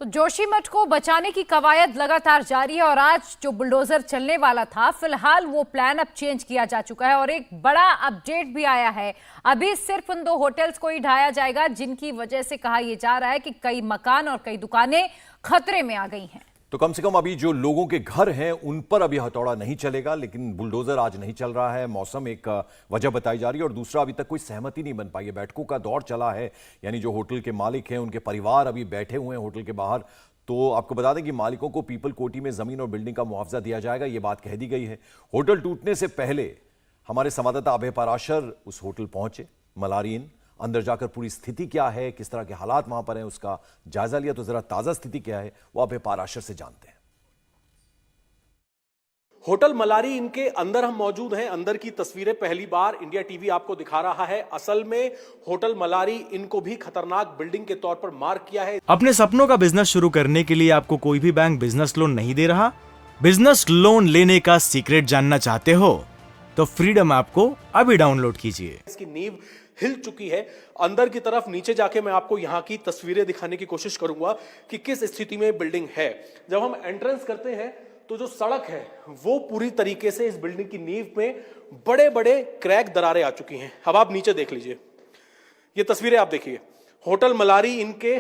तो जोशीमठ को बचाने की कवायद लगातार जारी है और आज जो बुलडोजर चलने वाला था, फिलहाल वो प्लान अब चेंज किया जा चुका है और एक बड़ा अपडेट भी आया है। अभी सिर्फ उन 2 होटल्स को ही ढाया जाएगा जिनकी वजह से कहा यह जा रहा है कि कई मकान और कई दुकानें खतरे में आ गई हैं। तो कम से कम अभी जो लोगों के घर हैं उन पर अभी हथौड़ा नहीं चलेगा, लेकिन बुलडोजर आज नहीं चल रहा है। मौसम एक वजह बताई जा रही है और दूसरा अभी तक कोई सहमति नहीं बन पाई है। बैठकों का दौर चला है, यानी जो होटल के मालिक हैं उनके परिवार अभी बैठे हुए हैं होटल के बाहर। तो आपको बता दें कि मालिकों को पीपल कोठी में जमीन और बिल्डिंग का मुआवजा दिया जाएगा, ये बात कह दी गई है। होटल टूटने से पहले हमारे संवाददाता अभय पाराशर उस होटल पहुंचे, मलारी इन। अंदर जाकर पूरी स्थिति क्या है, किस तरह के हालात वहां पर हैं, उसका जायजा लिया। तो जरा ताजा स्थिति क्या है वो अभय पाराशर से जानते हैं। होटल मलारी इनके अंदर हम मौजूद हैं। अंदर की तस्वीरें पहली बार इंडिया टीवी आपको दिखा रहा है। असल में होटल मलारी इनको भी खतरनाक बिल्डिंग के तौर पर मार्क किया है। अपने सपनों का बिजनेस शुरू करने के लिए आपको कोई भी बैंक बिजनेस लोन नहीं दे रहा? बिजनेस लोन लेने का सीक्रेट जानना चाहते हो तो फ्रीडम ऐप को अभी डाउनलोड कीजिए। इसकी नींव हिल चुकी है। अंदर की तरफ नीचे जाके मैं आपको यहाँ की तस्वीरें दिखाने की कोशिश करूंगा कि किस स्थिति में बिल्डिंग है। जब हम एंट्रेंस करते हैं तो जो सड़क है वो पूरी तरीके से इस बिल्डिंग की नींव में बड़े बड़े क्रैक दरारें आ चुकी हैं। अब आप नीचे देख लीजिए, ये तस्वीरें आप देखिए। होटल मलारी इनके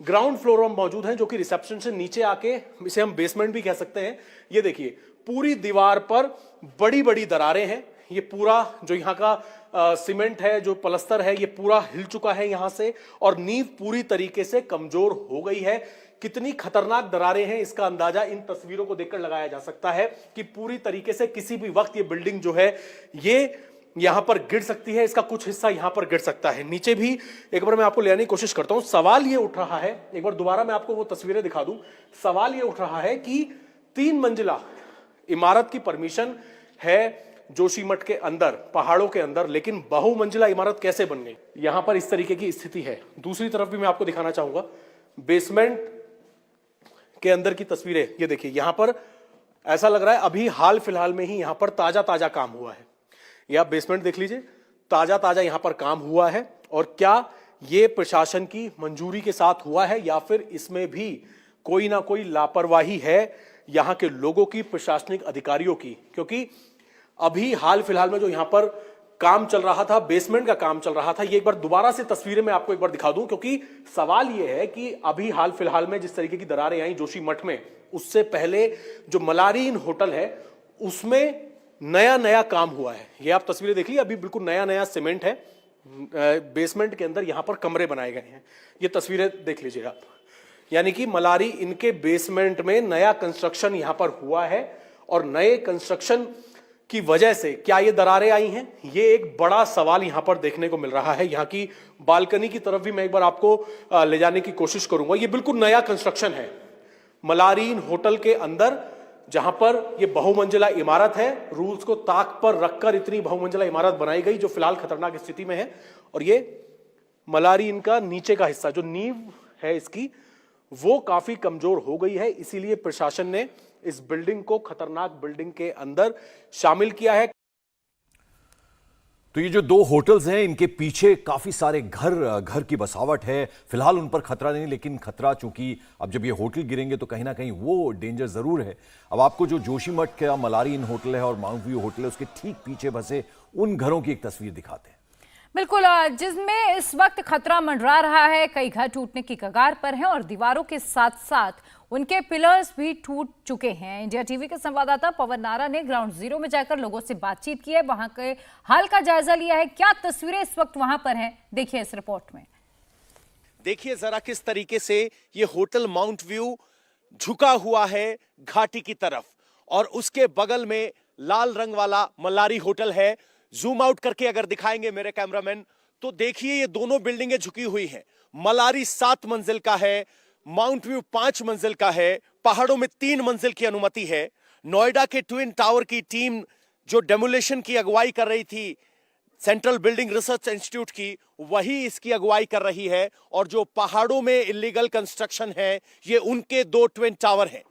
ग्राउंड फ्लोर में मौजूद हैं, जो कि रिसेप्शन से नीचे आके इसे हम बेसमेंट भी कह सकते हैं। ये देखिए, पूरी दीवार पर बड़ी बड़ी दरारें हैं। ये पूरा जो यहाँ का सीमेंट है, जो प्लास्टर है, ये पूरा हिल चुका है यहाँ से और नींव पूरी तरीके से कमजोर हो गई है। कितनी खतरनाक दरारें हैं इसका अंदाजा इन तस्वीरों को देखकर लगाया जा सकता है कि पूरी तरीके से किसी भी वक्त ये बिल्डिंग जो है ये यहां पर गिर सकती है। इसका कुछ हिस्सा यहां पर गिर सकता है। नीचे भी एक बार मैं आपको ले आने की कोशिश करता हूं। सवाल ये उठ रहा है, एक बार दोबारा मैं आपको वो तस्वीरें दिखा दूं। सवाल ये उठ रहा है कि 3 मंजिला इमारत की परमिशन है जोशीमठ के अंदर, पहाड़ों के अंदर, लेकिन बहुमंजिला इमारत कैसे बन गई? यहां पर इस तरीके की स्थिति है। दूसरी तरफ भी मैं आपको दिखाना चाहूंगा बेसमेंट के अंदर की तस्वीरें। ये देखिए, यहां पर ऐसा लग रहा है अभी हाल फिलहाल में ही यहां पर ताजा ताजा काम हुआ है। ये आप बेसमेंट देख लीजिए, ताजा ताजा यहां पर काम हुआ है। और क्या ये प्रशासन की मंजूरी के साथ हुआ है या फिर इसमें भी कोई ना कोई लापरवाही है यहां के लोगों की, प्रशासनिक अधिकारियों की? क्योंकि अभी हाल फिलहाल में जो यहां पर काम चल रहा था, बेसमेंट का काम चल रहा था, ये एक बार दोबारा से तस्वीरें मैं आपको एक बार दिखा दूं। क्योंकि सवाल ये है कि अभी हाल फिलहाल में जिस तरीके की दरारें आई जोशीमठ में, उससे पहले जो मलारी इन होटल है उसमें नया नया काम हुआ है। ये आप तस्वीरें देख लीजिए, अभी बिल्कुल नया नया सीमेंट है। बेसमेंट के अंदर यहां पर कमरे बनाए गए हैं। ये तस्वीरें देख लीजिए आप, यानी कि मलारी इनके बेसमेंट में नया कंस्ट्रक्शन यहां पर हुआ है और नए कंस्ट्रक्शन की वजह से क्या ये दरारें आई हैं, ये एक बड़ा सवाल यहां पर देखने को मिल रहा है। यहां की बालकनी की तरफ भी मैं एक बार आपको ले जाने की कोशिश करूंगा। ये बिल्कुल नया कंस्ट्रक्शन है मलारी इन होटल के अंदर, जहां पर ये बहुमंजिला इमारत है। रूल्स को ताक पर रखकर इतनी बहुमंजिला इमारत बनाई गई जो फिलहाल खतरनाक स्थिति में है। और ये मलारी इनका नीचे का हिस्सा, जो नींव है इसकी, वो काफी कमजोर हो गई है। इसीलिए प्रशासन ने इस बिल्डिंग को खतरनाक बिल्डिंग के अंदर शामिल किया है। तो ये जो 2 होटल्स हैं, इनके पीछे काफी सारे घर की बसावट है। फिलहाल उन पर खतरा नहीं, लेकिन खतरा चूंकि अब जब ये होटल गिरेंगे तो कहीं ना कहीं वो डेंजर जरूर है। अब आपको जो जोशीमठ का मलारी इन होटल है और माउंट व्यू होटल है, उसके ठीक पीछे बसे उन घरों की एक तस्वीर दिखाते हैं। बिल्कुल, जिसमें इस वक्त खतरा मंडरा रहा है। कई घर टूटने की कगार पर हैं और दीवारों के साथ साथ उनके पिलर्स भी टूट चुके हैं। इंडिया टीवी के संवाददाता पवन नारा ने ग्राउंड जीरो में जाकर लोगों से बातचीत की है, वहां के हाल का जायजा लिया है। क्या तस्वीरें इस वक्त वहां पर हैं, देखिए इस रिपोर्ट में। देखिए जरा किस तरीके से ये होटल माउंट व्यू झुका हुआ है घाटी की तरफ और उसके बगल में लाल रंग वाला मलारी होटल है। जूम आउट करके अगर दिखाएंगे मेरे कैमरामैन तो देखिए ये दोनों बिल्डिंगें झुकी हुई हैं। मलारी 7 मंजिल का है, माउंट व्यू 5 मंजिल का है, पहाड़ों में 3 मंजिल की अनुमति है। नोएडा के ट्विन टावर की टीम जो डेमोलेशन की अगुवाई कर रही थी सेंट्रल बिल्डिंग रिसर्च इंस्टीट्यूट की, वही इसकी अगुवाई कर रही है। और जो पहाड़ों में इलीगल कंस्ट्रक्शन है ये उनके 2 ट्विन टावर हैं।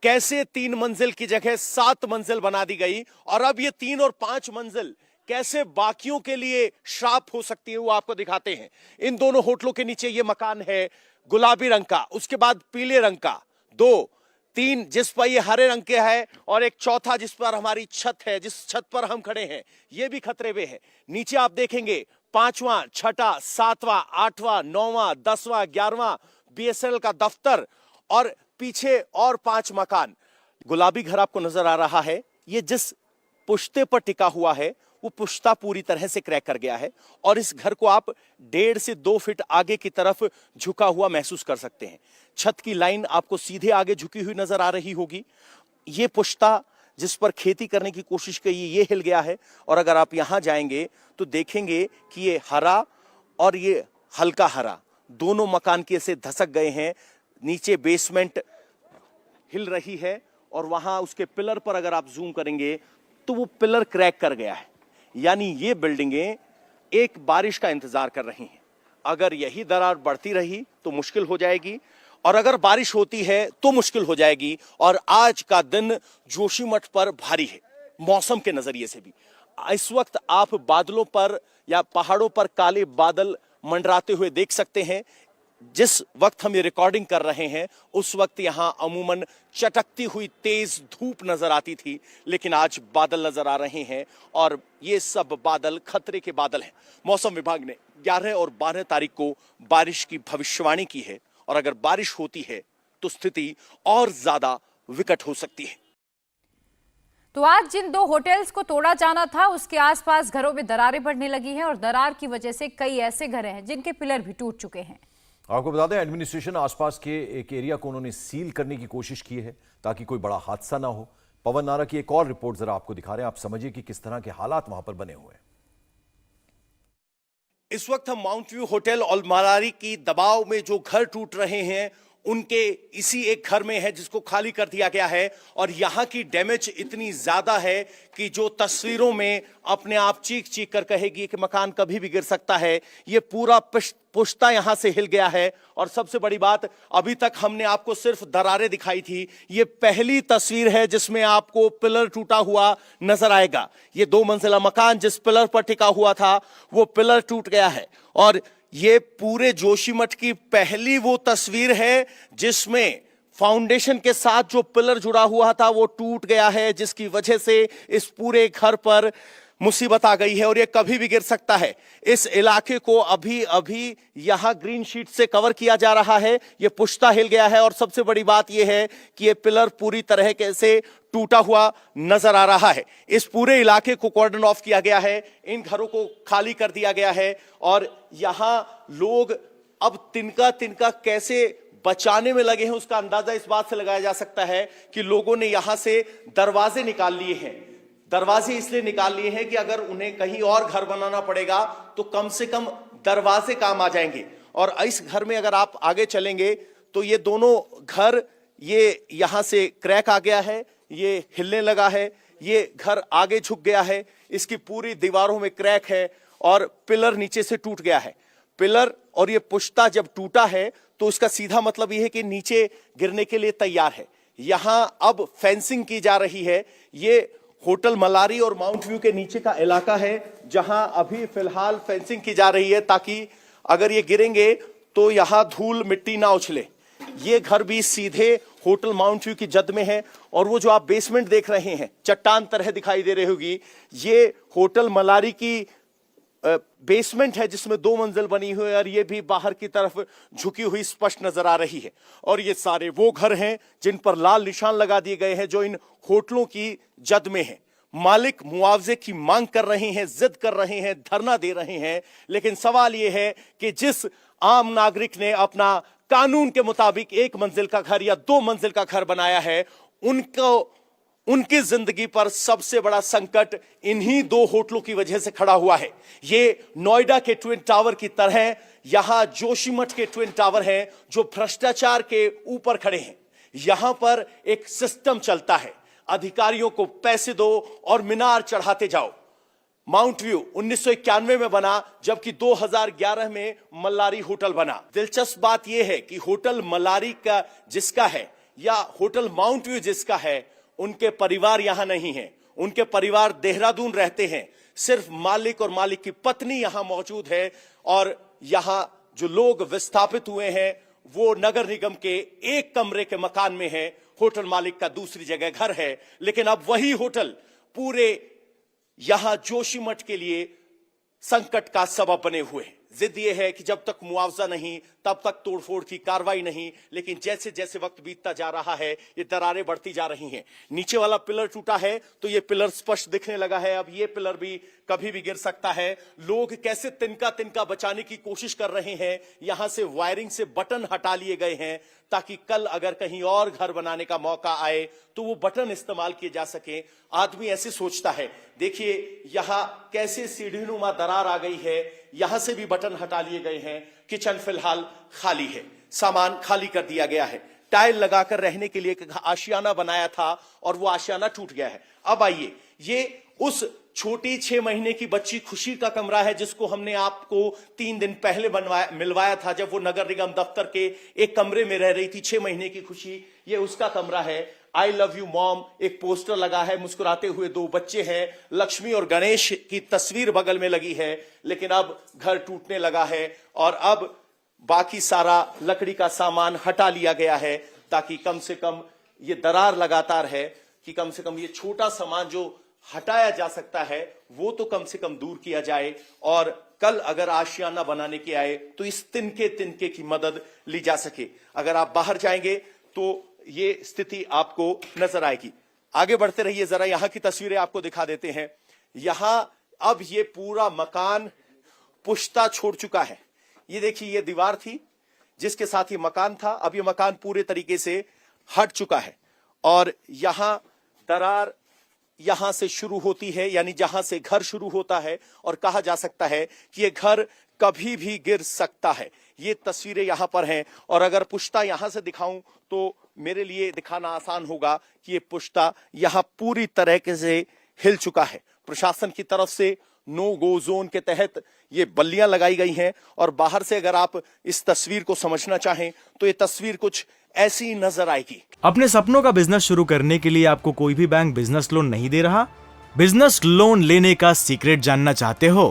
कैसे 3 मंजिल की जगह 7 मंजिल बना दी गई और अब ये 3 और 5 मंजिल कैसे बाकियों के लिए श्राप हो सकती है वो आपको दिखाते हैं। इन दोनों होटलों के नीचे ये मकान है गुलाबी रंग का, उसके बाद पीले रंग का, 2, 3 जिस पर ये हरे रंग के है, और एक चौथा जिस पर हमारी छत है, जिस छत पर हम खड़े हैं, ये भी खतरे में है। नीचे आप देखेंगे 5वां, 6वां, 7वां, 8वां, 9वां, 10वां, 11वां बीएसएनएल का दफ्तर, और पीछे और 5 मकान। गुलाबी घर आपको नजर आ रहा है, ये जिस पुश्ते पर टिका हुआ है वो पुश्ता पूरी तरह से क्रैक कर गया है, और इस घर को आप 1.5 से 2 फीट आगे की तरफ झुका हुआ महसूस कर सकते हैं। छत की लाइन आपको सीधे आगे झुकी हुई नजर आ रही होगी। ये पुश्ता जिस पर खेती करने की कोशिश की ये हिल गया है, और अगर आप यहां जाएंगे तो देखेंगे कि ये हरा और ये हल्का हरा दोनों मकान के से धसक गए हैं। नीचे बेसमेंट हिल रही है, और वहां उसके पिलर पर अगर आप जूम करेंगे तो वो पिलर क्रैक कर गया है। यानी ये बिल्डिंगें एक बारिश का इंतजार कर रही हैं। अगर यही दरार बढ़ती रही तो मुश्किल हो जाएगी, और अगर बारिश होती है तो मुश्किल हो जाएगी। और आज का दिन जोशीमठ पर भारी है मौसम के नजरिए से भी। इस वक्त आप बादलों पर या पहाड़ों पर काले बादल मंडराते हुए देख सकते हैं। जिस वक्त हम ये रिकॉर्डिंग कर रहे हैं उस वक्त यहां अमूमन चटकती हुई तेज धूप नजर आती थी, लेकिन आज बादल नजर आ रहे हैं, और ये सब बादल खतरे के बादल हैं। मौसम विभाग ने 11 और 12 तारीख को बारिश की भविष्यवाणी की है, और अगर बारिश होती है तो स्थिति और ज्यादा विकट हो सकती है। तो आज जिन 2 होटल्स को तोड़ा जाना था उसके आसपास घरों में दरारें पड़ने लगी हैं, और दरार की वजह से कई ऐसे घर हैं जिनके पिलर भी टूट चुके हैं। आपको बता दें, एडमिनिस्ट्रेशन आसपास के एक एरिया को उन्होंने सील करने की कोशिश की है ताकि कोई बड़ा हादसा ना हो। पवन नारा की एक और रिपोर्ट जरा आपको दिखा रहे हैं, आप समझिए कि किस तरह के हालात वहां पर बने हुए हैं। इस वक्त हम माउंट व्यू होटल और मलारी की दबाव में जो घर टूट रहे हैं उनके इसी एक घर में है जिसको खाली कर दिया गया है, और यहां की डैमेज इतनी ज्यादा है कि जो तस्वीरों में अपने आप चीख चीख कर कहेगी कि मकान कभी भी गिर सकता है। ये पूरा पुश्ता यहां से हिल गया है, और सबसे बड़ी बात, अभी तक हमने आपको सिर्फ दरारें दिखाई थी, ये पहली तस्वीर है जिसमें आपको पिलर टूटा हुआ नजर आएगा। ये 2 मंजिला मकान जिस पिलर पर टिका हुआ था वो पिलर टूट गया है, और ये पूरे जोशीमठ की पहली वो तस्वीर है जिसमें फाउंडेशन के साथ जो पिलर जुड़ा हुआ था वो टूट गया है, जिसकी वजह से इस पूरे घर पर मुसीबत आ गई है, और ये कभी भी गिर सकता है। इस इलाके को अभी अभी यहां ग्रीन शीट से कवर किया जा रहा है। ये पुश्ता हिल गया है, और सबसे बड़ी बात यह है कि ये पिलर पूरी तरह से टूटा हुआ नजर आ रहा है। इस पूरे इलाके को कॉर्डन ऑफ किया गया है, इन घरों को खाली कर दिया गया है, और यहां लोग अब तिनका तिनका कैसे बचाने में लगे हैं उसका अंदाजा इस बात से लगाया जा सकता है कि लोगों ने यहां से दरवाजे निकाल लिए हैं। दरवाजे इसलिए निकाल लिए हैं कि अगर उन्हें कहीं और घर बनाना पड़ेगा तो कम से कम दरवाजे काम आ जाएंगे। और इस घर में अगर आप आगे चलेंगे तो ये दोनों घर, ये यहां से क्रैक आ गया है, ये हिलने लगा है, ये घर आगे झुक गया है, इसकी पूरी दीवारों में क्रैक है, और पिलर नीचे से टूट गया है। पिलर और ये पुश्ता जब टूटा है तो इसका सीधा मतलब यह है कि नीचे गिरने के लिए तैयार है। यहां अब फेंसिंग की जा रही है। ये होटल मलारी और माउंट व्यू के नीचे का इलाका है जहां अभी फिलहाल फेंसिंग की जा रही है, ताकि अगर ये गिरेंगे तो यहां धूल मिट्टी ना उछले। ये घर भी सीधे होटल माउंट व्यू की जद में है, और वो जो आप बेसमेंट देख रहे हैं चट्टान तरह दिखाई दे रही होगी, ये होटल मलारी की बेसमेंट है जिसमें 2 मंजिल बनी हुई है, और ये भी बाहर की तरफ झुकी हुई स्पष्ट नजर आ रही है। और ये सारे वो घर हैं जिन पर लाल निशान लगा दिए गए हैं जो इन होटलों की जद में है। मालिक मुआवजे की मांग कर रहे हैं, जिद कर रहे हैं, धरना दे रहे हैं, लेकिन सवाल यह है कि जिस आम नागरिक ने अपना कानून के मुताबिक 1 मंजिल का घर या 2 मंजिल का घर बनाया है, उनकी जिंदगी पर सबसे बड़ा संकट इन्हीं 2 होटलों की वजह से खड़ा हुआ है। ये नोएडा के ट्विन टावर की तरह यहां जोशीमठ के ट्विन टावर हैं जो भ्रष्टाचार के ऊपर खड़े हैं। यहां पर एक सिस्टम चलता है, अधिकारियों को पैसे दो और मीनार चढ़ाते जाओ। माउंट व्यू 1991 में बना, जबकि 2011 में मल्लारी होटल बना। दिलचस्प बात यह है कि होटल मल्लारी का जिसका है या होटल माउंट व्यू जिसका है, उनके परिवार यहां नहीं है, उनके परिवार देहरादून रहते हैं। सिर्फ मालिक और मालिक की पत्नी यहां मौजूद है, और यहां जो लोग विस्थापित हुए हैं वो नगर निगम के एक कमरे के मकान में है, होटल मालिक का दूसरी जगह घर है। लेकिन अब वही होटल पूरे यहां जोशीमठ के लिए संकट का सबब बने हुए हैं। जिद यह है कि जब तक मुआवजा नहीं तब तक तोड़फोड़ की कार्रवाई नहीं। लेकिन जैसे जैसे वक्त बीतता जा रहा है ये दरारें बढ़ती जा रही हैं। नीचे वाला पिलर टूटा है तो ये पिलर स्पष्ट दिखने लगा है, अब ये पिलर भी कभी भी गिर सकता है। लोग कैसे तिनका तिनका बचाने की कोशिश कर रहे हैं। यहां से वायरिंग से बटन हटा लिए गए हैं ताकि कल अगर कहीं और घर बनाने का मौका आए तो वो बटन इस्तेमाल किए जा सके। आदमी ऐसे सोचता है। देखिए यहां कैसे सीढ़ीनुमा दरार आ गई है, यहां से भी बटन हटा लिए गए हैं। किचन फिलहाल खाली है, सामान खाली कर दिया गया है। टाइल लगाकर रहने के लिए एक आशियाना बनाया था और वो आशियाना टूट गया है। अब आइए, ये उस छोटी 6 महीने की बच्ची खुशी का कमरा है जिसको हमने आपको 3 दिन पहले मिलवाया था जब वो नगर निगम दफ्तर के एक कमरे में रह रही थी। 6 महीने की खुशी, ये उसका कमरा है। आई लव यू मॉम एक पोस्टर लगा है, मुस्कुराते हुए 2 बच्चे हैं, लक्ष्मी और गणेश की तस्वीर बगल में लगी है। लेकिन अब घर टूटने लगा है और अब बाकी सारा लकड़ी का सामान हटा लिया गया है ताकि कम से कम ये दरार लगातार है कि कम से कम ये छोटा सामान जो हटाया जा सकता है वो तो कम से कम दूर किया जाए। और कल अगर आशियाना बनाने के आए तो इस तिनके तिनके की मदद ली जा सके। अगर आप बाहर जाएंगे तो ये स्थिति आपको नजर आएगी। आगे बढ़ते रहिए, जरा यहां की तस्वीरें आपको दिखा देते हैं। यहां अब ये पूरा मकान पुश्ता छोड़ चुका है। ये देखिए, ये दीवार थी जिसके साथ ये मकान था, अब ये मकान पूरे तरीके से हट चुका है और यहां दरार यहां से शुरू होती है, यानी जहां से घर शुरू होता है और कहा जा सकता है कि ये घर कभी भी गिर सकता है। ये तस्वीरें यहां पर हैं और अगर पुश्ता यहां से दिखाऊं तो मेरे लिए दिखाना आसान होगा कि ये पुश्ता यहां पूरी तरह से हिल चुका है। प्रशासन की तरफ से नो गो जोन के तहत ये बल्लियां लगाई गई हैं और बाहर से अगर आप इस तस्वीर को समझना चाहें तो ये तस्वीर कुछ ऐसी नजर आएगी। अपने सपनों का बिजनेस शुरू करने के लिए आपको कोई भी बैंक बिजनेस लोन नहीं दे रहा? बिजनेस लोन लेने का सीक्रेट जानना चाहते हो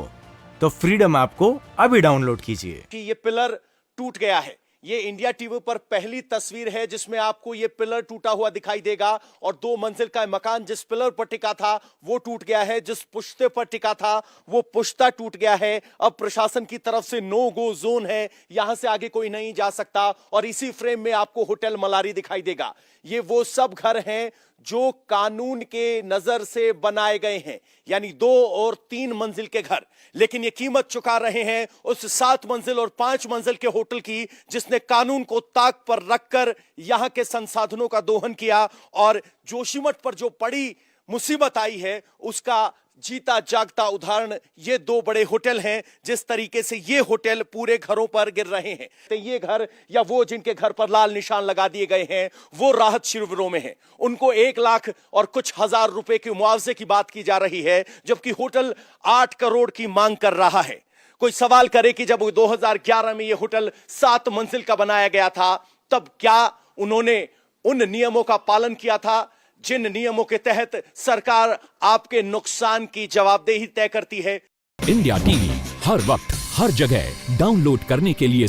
तो फ्रीडम ऐप को अभी डाउनलोड कीजिए। कि ये पिलर टूट गया है। ये इंडिया टीवी पर पहली तस्वीर है जिसमें आपको ये पिलर टूटा हुआ दिखाई देगा और 2 मंजिल का मकान जिस पिलर पर टिका था वो टूट गया है, जिस पुश्ते पर टिका था वो पुश्ता टूट गया है। अब प्रशासन की तरफ से नो गो जोन है, यहां से आगे कोई नहीं जा सकता और इसी फ्रेम में आपको होटल मलारी दिखाई देगा। ये वो सब घर हैं जो कानून के नजर से बनाए गए हैं, यानी 2 और 3 मंजिल के घर, लेकिन ये कीमत चुका रहे हैं उस 7 मंजिल और 5 मंजिल के होटल की जिसने कानून को ताक पर रखकर यहां के संसाधनों का दोहन किया और जोशीमठ पर जो बड़ी मुसीबत आई है उसका जीता जागता उदाहरण ये 2 बड़े होटल हैं। जिस तरीके से ये होटल पूरे घरों पर गिर रहे हैं, तो ये घर या वो जिनके घर पर लाल निशान लगा दिए गए हैं वो राहत शिविरों में हैं। उनको 1 लाख और कुछ हजार रुपए के मुआवजे की बात की जा रही है, जबकि होटल 8 करोड़ की मांग कर रहा है। कोई सवाल करे कि जब 2011 में ये होटल 7 मंजिल का बनाया गया था तब क्या उन्होंने उन नियमों का पालन किया था जिन नियमों के तहत सरकार आपके नुकसान की जवाबदेही तय करती है। इंडिया टीवी हर वक्त हर जगह डाउनलोड करने के लिए